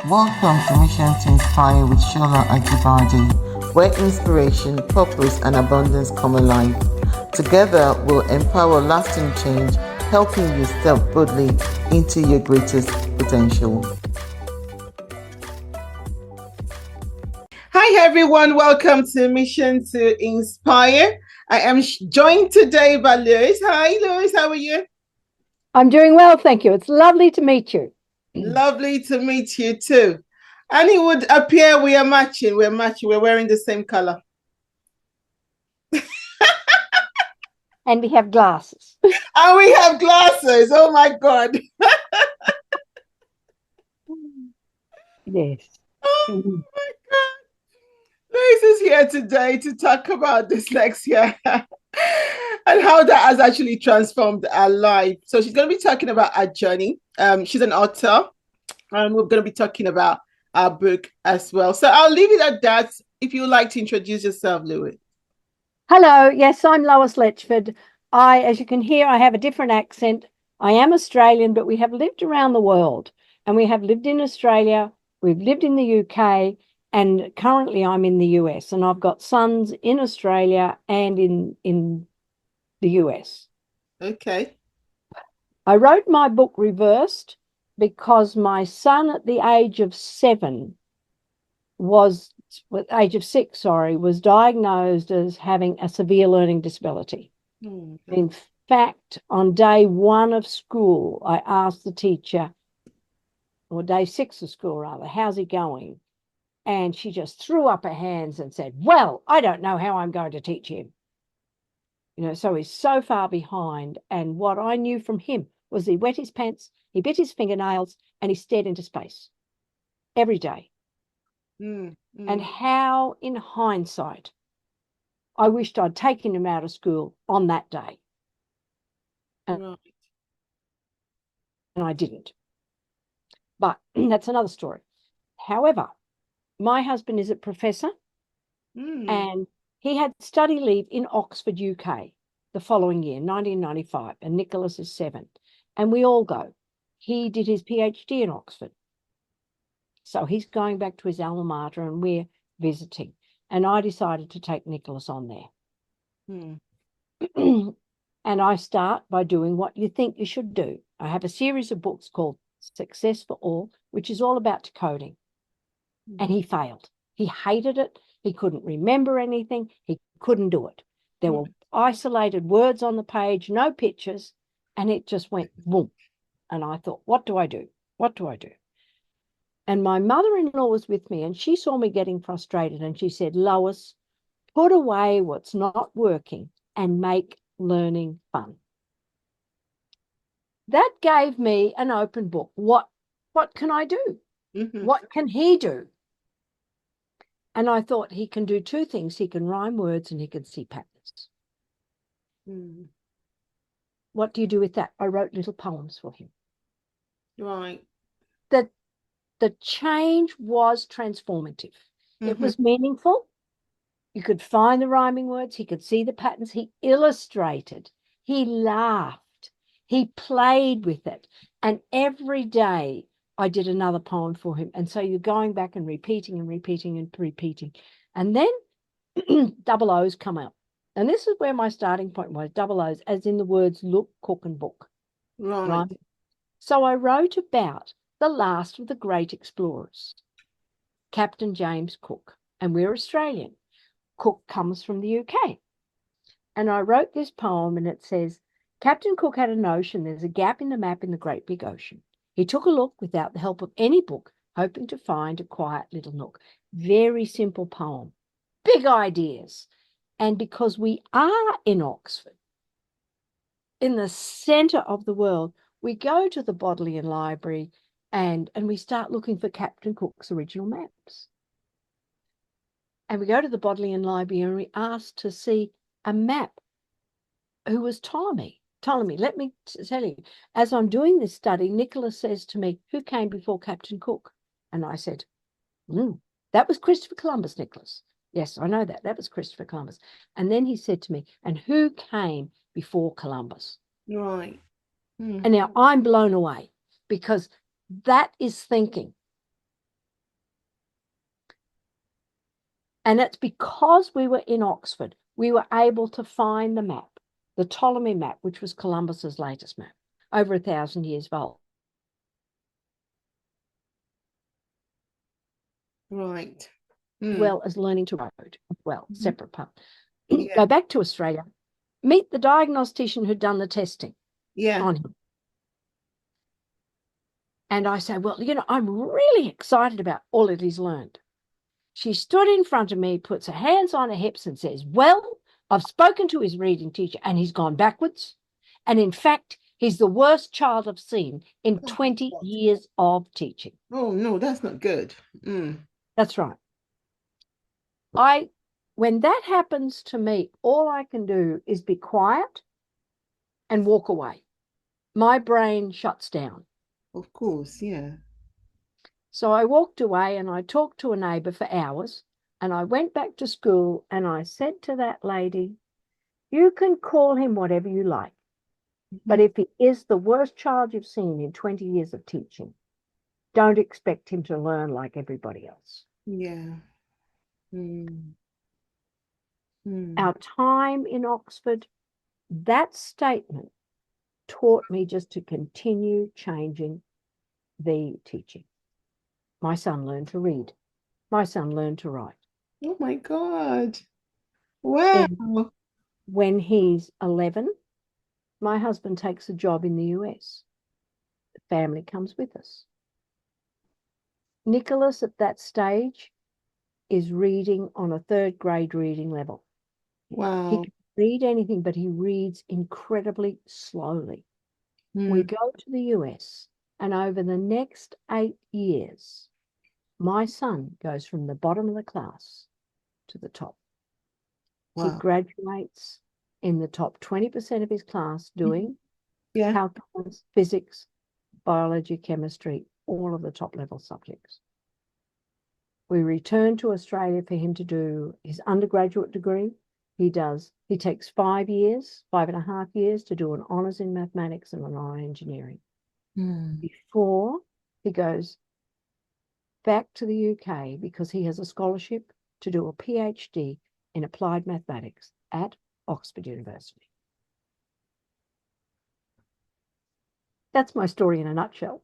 Welcome to Mission to Inspire with Shola Ajibade, where inspiration, purpose, and abundance come alive. Together, we'll empower lasting change, helping you step boldly into your greatest potential. Hi, everyone. Welcome to Mission to Inspire. I am joined today by Lois. Hi, Lois. How are you? I'm doing well, thank you. It's lovely to meet you. Lovely to meet you too. And it would appear we are matching. We're matching. We're wearing the same color. And we have glasses. And we have glasses. Oh my God. Yes. Oh my God. Lois is here today to talk about dyslexia and how that has actually transformed our life. So she's going to be talking about our journey. She's an author, and we're going to be talking about our book as well. So I'll leave it at that. If you would like to introduce yourself, Louis. Hello, yes, I'm Lois Letchford. As you can hear, I have a different accent. I am Australian, but we have lived around the world, and we have lived in Australia, we've lived in the UK, and currently I'm in the US, and I've got sons in Australia and in the US. Okay. I wrote my book reversed because my son at the age of 7 was was diagnosed as having a severe learning disability. In fact, on day 1 of school, I asked the teacher, or day 6 of school rather, how's he going? And she just threw up her hands and said, well, I don't know how I'm going to teach him. So he's so far behind. And what I knew from him was he wet his pants, he bit his fingernails, and he stared into space every day. And how, in hindsight, I wished I'd taken him out of school on that day. And I didn't. But that's another story. However, my husband is a professor, and he had study leave in Oxford, UK, the following year, 1995, and Nicholas is 7. And we all go. He did his PhD in Oxford. So he's going back to his alma mater, and we're visiting. And I decided to take Nicholas on there. And I start by doing what you think you should do. I have a series of books called Success for All, which is all about decoding. And he failed. He hated it. He couldn't remember anything. He couldn't do it. There were isolated words on the page, no pictures, and it just went boom. And I thought, what do I do? What do I do? And my mother-in-law was with me, and she saw me getting frustrated, and she said, Lois, put away what's not working and make learning fun. That gave me an open book. What can I do? What can he do? And I thought he can do 2 things. He can rhyme words and he can see patterns. What do you do with that? I wrote little poems for him. Right. The change was transformative. It was meaningful. You could find the rhyming words. He could see the patterns. He illustrated. He laughed. He played with it. And every day I did another poem for him. And so you're going back and repeating and repeating and repeating. And then double O's come out. And this is where my starting point was, double O's, as in the words look, cook, and book. Right. So I wrote about the last of the great explorers, Captain James Cook. And we're Australian. Cook comes from the UK. And I wrote this poem, and it says, Captain Cook had a notion there's a gap in the map in the great big ocean. He took a look without the help of any book, hoping to find a quiet little nook. Very simple poem. Big ideas. And because we are in Oxford, in the centre of the world, we go to the Bodleian Library and we start looking for Captain Cook's original maps. And we go to the Bodleian Library and we ask to see a map. Who was Ptolemy? Ptolemy, let me tell you, as I'm doing this study, Nicholas says to me, who came before Captain Cook? And I said, that was Christopher Columbus, Nicholas. Yes, I know that. That was Christopher Columbus. And then he said to me, and who came before Columbus? Right. And now I'm blown away because that is thinking. And it's because we were in Oxford, we were able to find the map, the Ptolemy map, which was Columbus's latest map, over 1,000 years old. Right. As well as learning to road, well, separate part. Yeah. Go back to Australia, meet the diagnostician who'd done the testing on him. And I say, well, I'm really excited about all that he's learned. She stood in front of me, puts her hands on her hips and says, well, I've spoken to his reading teacher and he's gone backwards. And in fact, he's the worst child I've seen in 20 years of teaching. Oh, no, that's not good. That's right. When that happens to me, all I can do is be quiet and walk away. My brain shuts down. Of course, yeah. So I walked away and I talked to a neighbour for hours, and I went back to school and I said to that lady, you can call him whatever you like, but if he is the worst child you've seen in 20 years of teaching, don't expect him to learn like everybody else. Yeah. Our time in Oxford, that statement taught me just to continue changing the teaching. My son learned to read. My son learned to write. Oh my God. Wow. And when he's 11, my husband takes a job in the US. The family comes with us. Nicholas at that stage is reading on a 3rd grade reading level. Wow. He can read anything, but he reads incredibly slowly. We go to the US, and over the next 8 years, my son goes from the bottom of the class to the top. Wow. He graduates in the top 20% of his class doing calculus, physics, biology, chemistry, all of the top level subjects. We return to Australia for him to do his undergraduate degree. He takes 5.5 years to do an honours in mathematics and an honour in engineering. Before he goes back to the UK because he has a scholarship to do a PhD in applied mathematics at Oxford University. That's my story in a nutshell.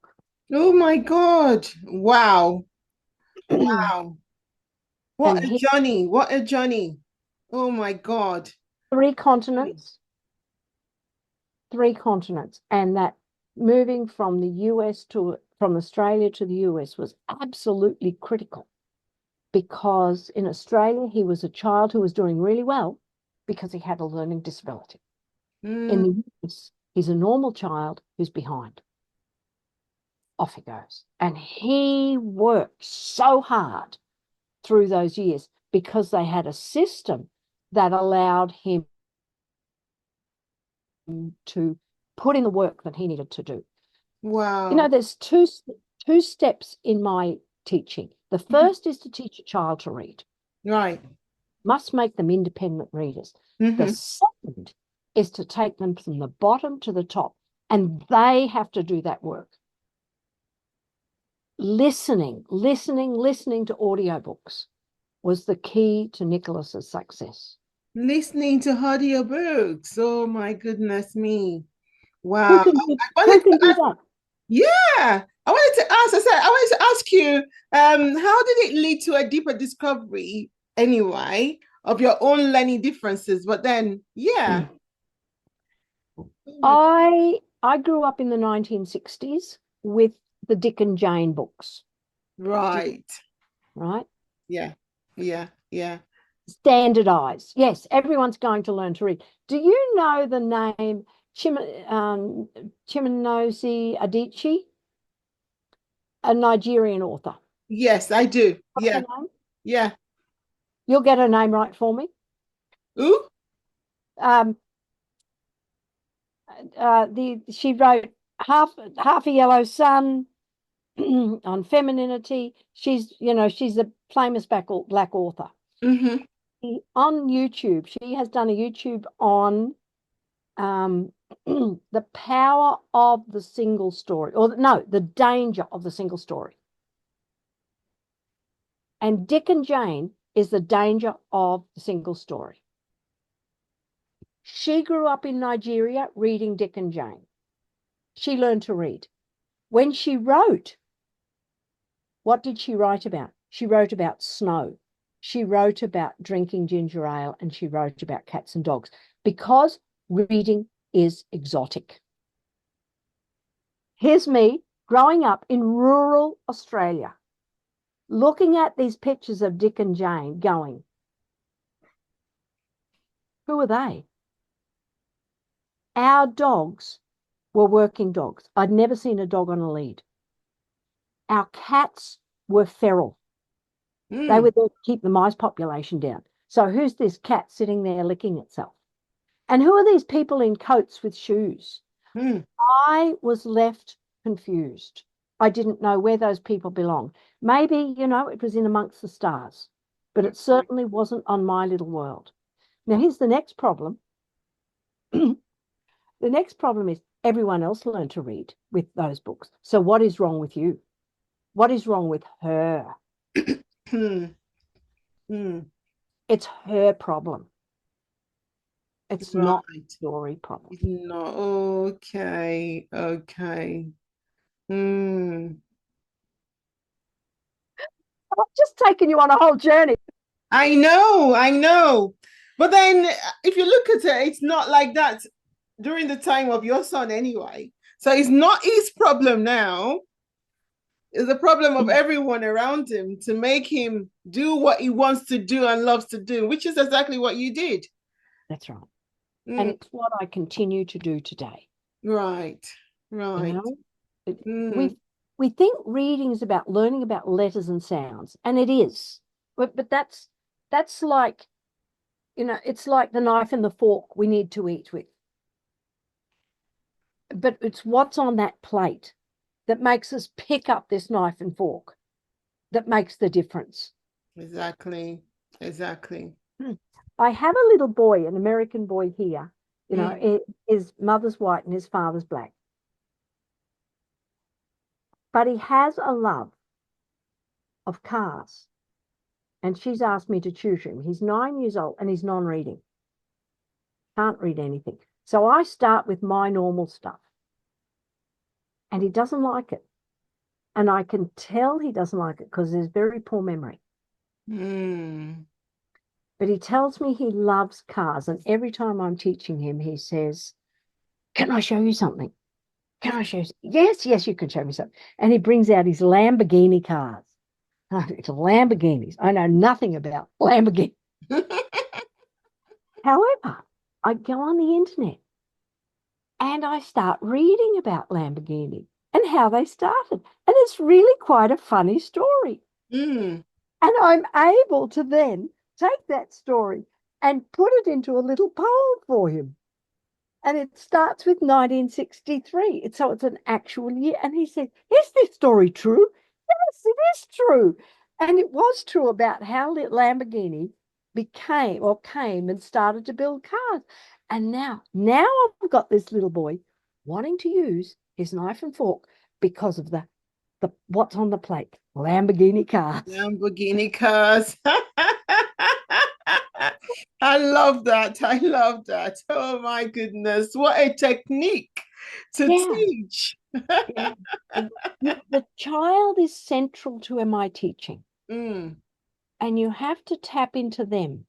Oh my God. Wow. Wow. What a journey. What a journey. Oh my God. 3 continents. 3 continents. And that moving from from Australia to the US was absolutely critical, because in Australia, he was a child who was doing really well because he had a learning disability. In the US, he's a normal child who's behind. Off he goes. And he worked so hard through those years because they had a system that allowed him to put in the work that he needed to do. Wow. There's two steps in my teaching. The first is to teach a child to read. Right. Must make them independent readers. The second is to take them from the bottom to the top, and they have to do that work. Listening to audiobooks was the key to Nicholas's success. Listening to audiobooks. Oh my goodness me. Wow. Who can do that? Yeah. I wanted to ask you, how did it lead to a deeper discovery anyway of your own learning differences? But then, yeah. I grew up in the 1960s with the Dick and Jane books. Right. Right? Yeah. Standardized. Yes, everyone's going to learn to read. Do you know the name Chimamanda Adichie? A Nigerian author. Yes, I do. Yeah. Yeah. You'll get her name right for me. Who? She wrote Half a Yellow Sun on femininity. She's a famous black author. On YouTube, she has done a YouTube on the power of the single story, the danger of the single story. And Dick and Jane is the danger of the single story. She grew up in Nigeria reading Dick and Jane. She learned to read. When she wrote, what did she write about? She wrote about snow. She wrote about drinking ginger ale, and she wrote about cats and dogs, because reading is exotic. Here's me growing up in rural Australia, looking at these pictures of Dick and Jane going, who are they? Our dogs were working dogs. I'd never seen a dog on a lead. Our cats were feral. They were there to keep the mice population down. So who's this cat sitting there licking itself? And who are these people in coats with shoes? I was left confused. I didn't know where those people belonged. Maybe, it was in amongst the stars, but it certainly wasn't on my little world. Now, here's the next problem. The next problem is everyone else learned to read with those books. So what is wrong with you? What is wrong with her? It's her problem. It's not a story problem. No, okay. I've just taken you on a whole journey. I know. But then if you look at it, it's not like that during the time of your son anyway. So it's not his problem now. It's the problem of everyone around him to make him do what he wants to do and loves to do, which is exactly what you did. That's right. And it's what I continue to do today. Right. We think reading is about learning about letters and sounds, and it is. But that's like, it's like the knife and the fork we need to eat with. But it's what's on that plate that makes us pick up this knife and fork that makes the difference. Exactly. I have a little boy, an American boy here. His mother's white and his father's black. But he has a love of cars. And she's asked me to tutor him. He's 9 years old and he's non-reading. Can't read anything. So I start with my normal stuff. And he doesn't like it. And I can tell he doesn't like it because there's very poor memory. But he tells me he loves cars. And every time I'm teaching him, he says, can I show you something? Can I show you? Yes, you can show me something. And he brings out his Lamborghini cars. It's Lamborghinis. I know nothing about Lamborghini. However, I go on the internet and I start reading about Lamborghini and how they started. And it's really quite a funny story. And I'm able to then take that story and put it into a little poem for him. And it starts with 1963. So it's an actual year. And he said, is this story true? Yes, it is true. And it was true about how Lamborghini came and started to build cars. And now I've got this little boy wanting to use his knife and fork because of the what's on the plate, Lamborghini cars. I love that. Oh my goodness. What a technique to teach. The child is central to my teaching. And you have to tap into them,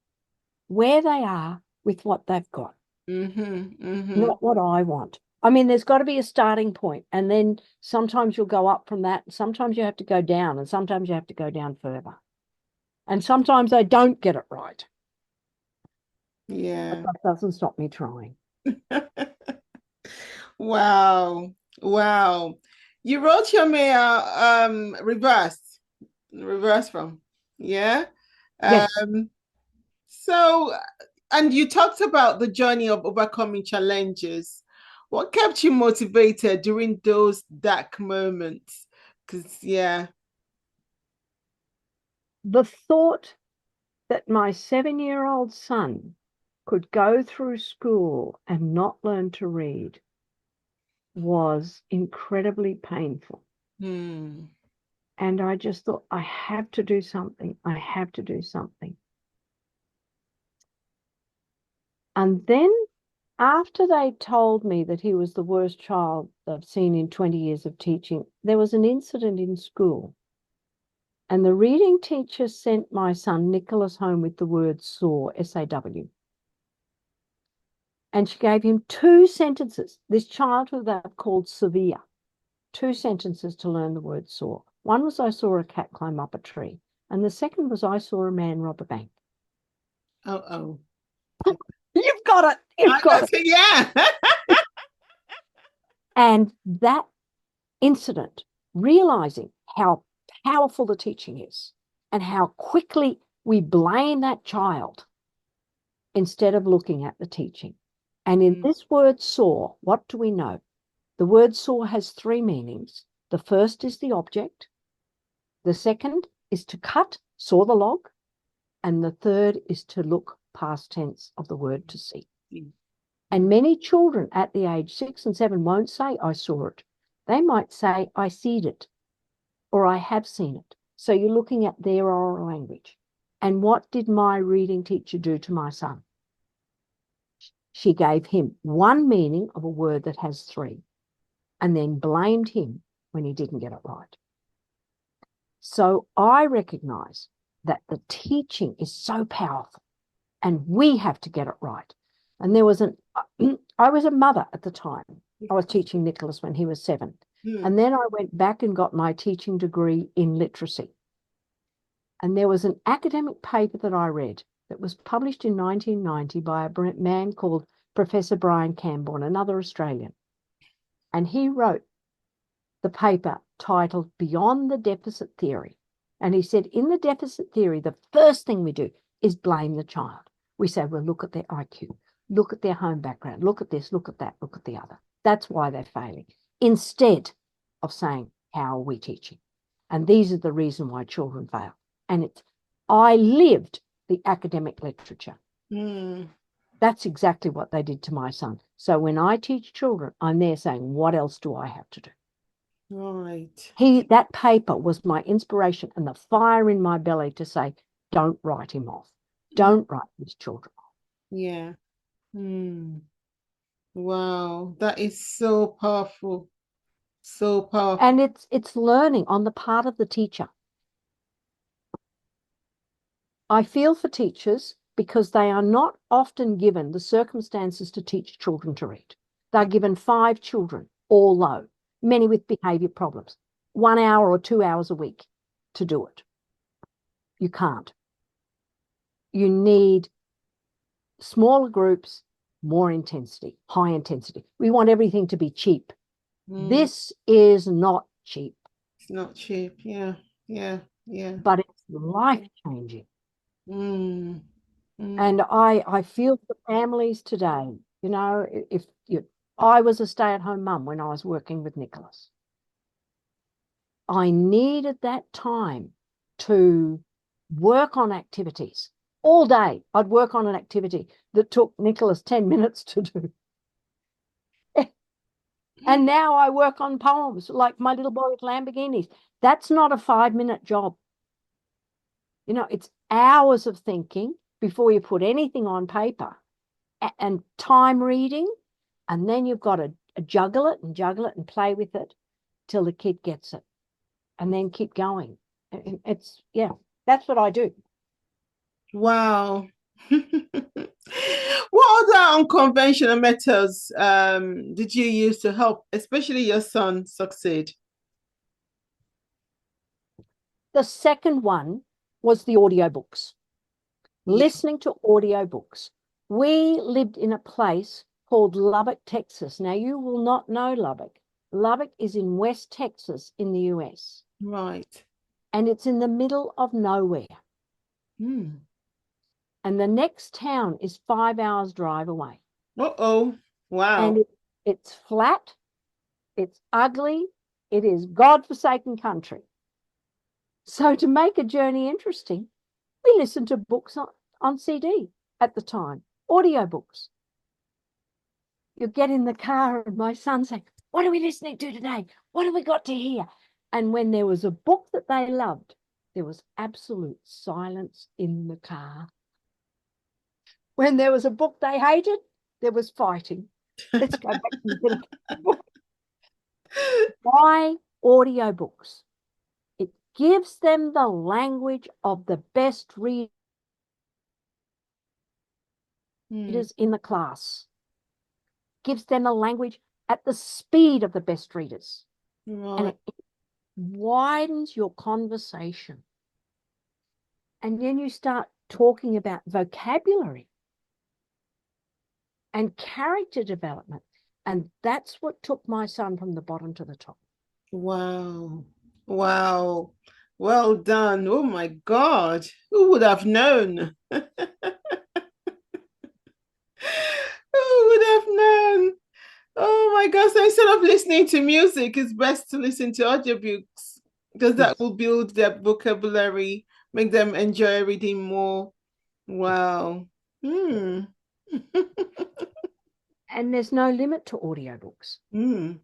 where they are with what they've got. Not what I want. I mean, there's got to be a starting point, and then sometimes you'll go up from that. Sometimes you have to go down, and sometimes you have to go down further. And sometimes I don't get it right. Yeah. But that doesn't stop me trying. Wow. You wrote your mail reverse from. Yeah. Yes. So, and you talked about the journey of overcoming challenges. What kept you motivated during those dark moments? Because, the thought that my 7-year-old son could go through school and not learn to read was incredibly painful. And I just thought, I have to do something. I have to do something. And then after they told me that he was the worst child I've seen in 20 years of teaching, there was an incident in school. And the reading teacher sent my son Nicholas home with the word saw, S-A-W. And she gave him 2 sentences, this child who they've called severe, 2 sentences to learn the word saw. One was, I saw a cat climb up a tree. And the second was, I saw a man rob a bank. Oh. You've got it. You've got it. Yeah. And that incident, realizing how powerful the teaching is and how quickly we blame that child instead of looking at the teaching. And in this word saw, what do we know? The word saw has 3 meanings. The first is the object. The second is to cut, saw the log. And the third is to look, past tense of the word to see. And many children at the age 6 and 7 won't say, I saw it. They might say, I seed it, or I have seen it. So you're looking at their oral language. And what did my reading teacher do to my son? She gave him 1 meaning of a word that has 3, and then blamed him when he didn't get it right. So I recognize that the teaching is so powerful, and we have to get it right. And there was I was a mother at the time. I was teaching Nicholas when he was 7. And then I went back and got my teaching degree in literacy. And there was an academic paper that I read that was published in 1990 by a man called Professor Brian Camborne, another Australian. And he wrote the paper titled Beyond the Deficit Theory. And he said, in the deficit theory, the first thing we do is blame the child. We say, well, look at their IQ, look at their home background, look at this, look at that, look at the other. That's why they're failing. Instead of saying, how are we teaching? And these are the reason why children fail. And I lived the academic literature. That's exactly what they did to my son. So when I teach children, I'm there saying, what else do I have to do? Right. That paper was my inspiration and the fire in my belly to say, don't write him off. Don't write these children off. Yeah. Wow. That is so powerful. So powerful. And it's learning on the part of the teacher. I feel for teachers because they are not often given the circumstances to teach children to read. They're given 5 children, all low, many with behavior problems, 1 hour or 2 hours a week to do it. You can't. You need smaller groups, more intensity, high intensity. We want everything to be cheap. This is not cheap. It's not cheap. Yeah. But it's life-changing. And I feel for families today. You know, I was a stay-at-home mum when I was working with Nicholas. I needed that time to work on activities all day. I'd work on an activity that took Nicholas 10 minutes to do. And now I work on poems like My Little Boy with Lamborghinis. That's not a 5-minute job. You know, it's hours of thinking before you put anything on paper and time reading. And then you've got to juggle it and play with it till the kid gets it. And then keep going. That's what I do. Wow. What other unconventional methods did you use to help, especially your son, succeed? The second one was the audiobooks. Listening to audiobooks. We lived in a place called Lubbock, Texas. Now, you will not know Lubbock. Lubbock is in West Texas in the US. Right. And it's in the middle of nowhere. And the next town is 5 hours drive away. Uh-oh. Wow. And it's flat. It's ugly. It is God-forsaken country. So to make a journey interesting, we listened to books on CD at the time, audiobooks. You get in the car and my son say, what are we listening to today? What have we got to hear? And when there was a book that they loved, there was absolute silence in the car. When there was a book they hated, there was fighting. Let's go back to the book. Why audiobooks? It gives them the language of the best readers in the class. Gives them a language at the speed of the best readers. Right. And it widens your conversation. And then you start talking about vocabulary and character development. And that's what took my son from the bottom to the top. Wow. Wow. Well done. Oh my God. Who would have known? Who would have known? Oh my gosh. So instead of listening to music, it's best to listen to audiobooks because that will build their vocabulary, make them enjoy reading more. Wow. And there's no limit to audiobooks. And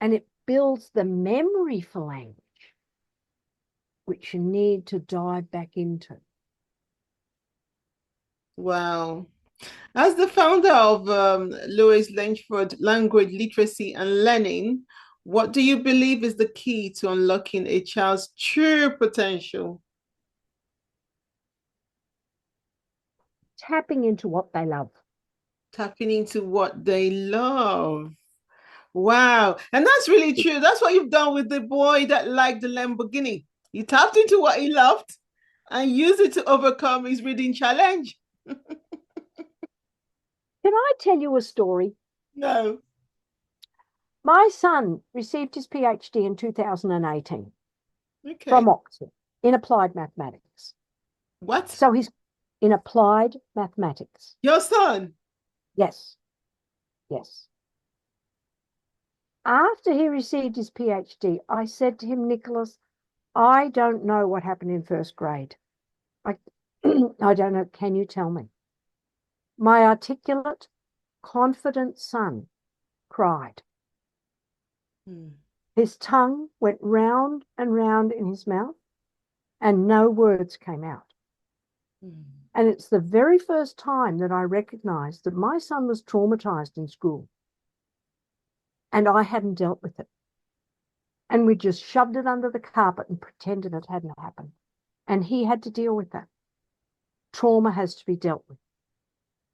it builds the memory for language, which you need to dive back into. Wow. As the founder of Lois Letchford Language Literacy and Learning, what do you believe is the key to unlocking a child's true potential? Tapping into what they love. Tapping into what they love. Wow. And that's really true. That's what you've done with the boy that liked the Lamborghini. You tapped into what he loved and used it to overcome his reading challenge. Can I tell you a story? No. My son received his PhD in 2018 Okay. from Oxford in applied mathematics. What? So he's in applied mathematics. Your son? Yes. Yes. After he received his PhD, I said to him, Nicholas, I don't know what happened in first grade. I don't know. Can you tell me? My articulate, confident son cried. His tongue went round and round in his mouth and no words came out. And it's the very first time that I recognized that my son was traumatized in school and I hadn't dealt with it. And we just shoved it under the carpet and pretended it hadn't happened. And he had to deal with that. Trauma has to be dealt with.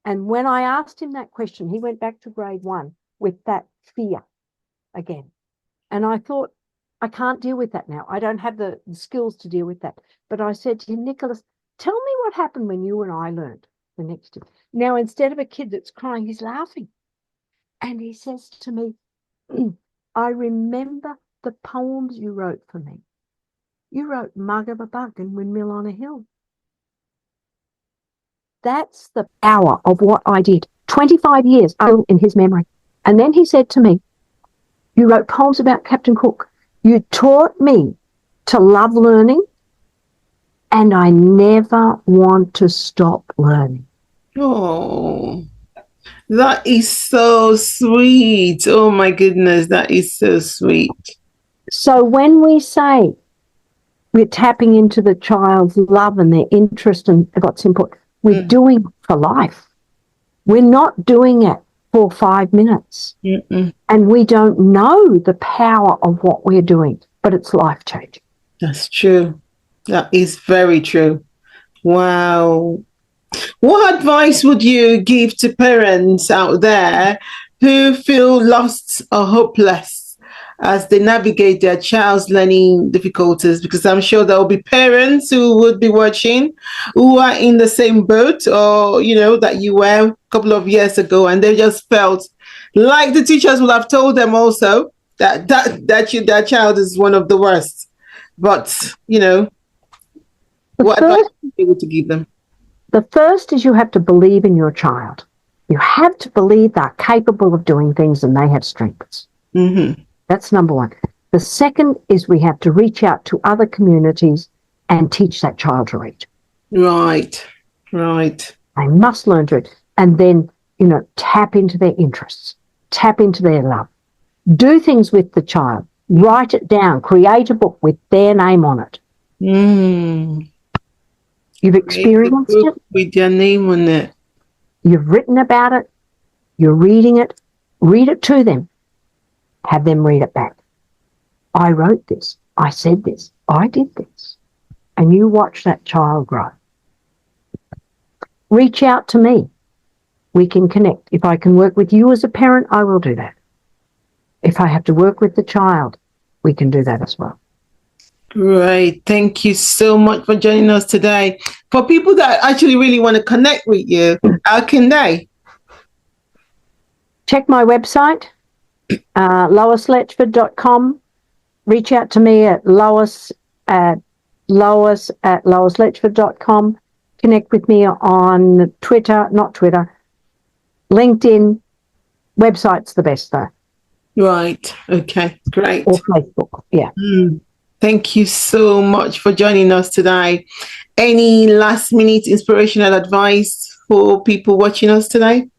And when I asked him that question, he went back to grade 1 with that fear again. And I thought, I can't deal with that now. I don't have the skills to deal with that. But I said to him, Nicholas, tell me what happened when you and I learned the next year. Now, instead of a kid that's crying, he's laughing. And he says to me, I remember the poems you wrote for me. You wrote Mug of a Bug and Windmill on a Hill. That's the power of what I did. 25 years in his memory. And then he said to me, you wrote poems about Captain Cook. You taught me to love learning, and I never want to stop learning. Oh, that is so sweet. Oh my goodness, that is so sweet. So when we say we're tapping into the child's love and their interest and what's important, we're doing it for life. We're not doing it for 5 minutes. And we don't know the power of what we're doing, but it's life-changing. That's true. That is very true. Wow. What advice would you give to parents out there who feel lost or hopeless as they navigate their child's learning difficulties? Because I'm sure there will be parents who would be watching who are in the same boat, or, you know, that you were a couple of years ago, and they just felt like the teachers will have told them also that their child is one of the worst. But, you know, what advice would you be able to give them? The first is you have to believe in your child. You have to believe they're capable of doing things and they have strengths. That's number one. The second is we have to reach out to other communities and teach that child to read. Right, right. They must learn to read. And then, you know, tap into their interests, tap into their love. Do things with the child Write it down. Create a book with their name on it. Mm. You've Create a experienced book it. with your name on it. You've written about it. You're reading it. Read it to them. Have them read it back. I wrote this. I said this. I did this. And you watch that child grow. Reach out to me. We can connect. If I can work with you as a parent, I will do that. If I have to work with the child, we can do that as well. Right. Thank you so much for joining us today. For people that actually really want to connect with you, how can they? Check my website, loisletchford.com. Reach out to me at lois@loisletchford.com. Connect with me on Twitter, LinkedIn. Website's the best though. Right. Okay. Great. Or Facebook. Yeah. Thank you so much for joining us today. Any last minute inspirational advice for people watching us today?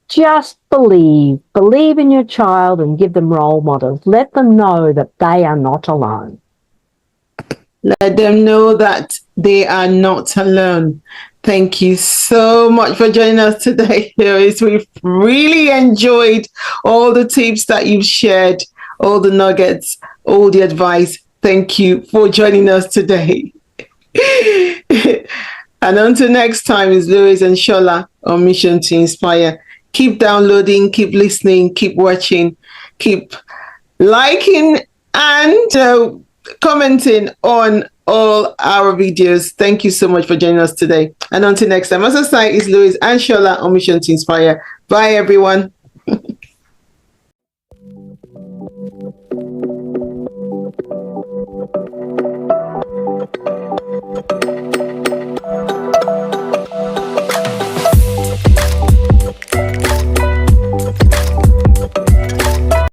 Just believe in your child and give them role models. Let them know that they are not alone. Let them know that they are not alone. Thank you so much for joining us today, Lois. We've really enjoyed all the tips that you've shared, all the nuggets, all the advice. Thank you for joining us today. And until next time, is Lois and Shola on Mission to Inspire. Keep downloading, keep listening, keep watching, keep liking and commenting on all our videos. Thank you so much for joining us today. And until next time, as I say, is Lois and Shola on Mission to Inspire. Bye, everyone.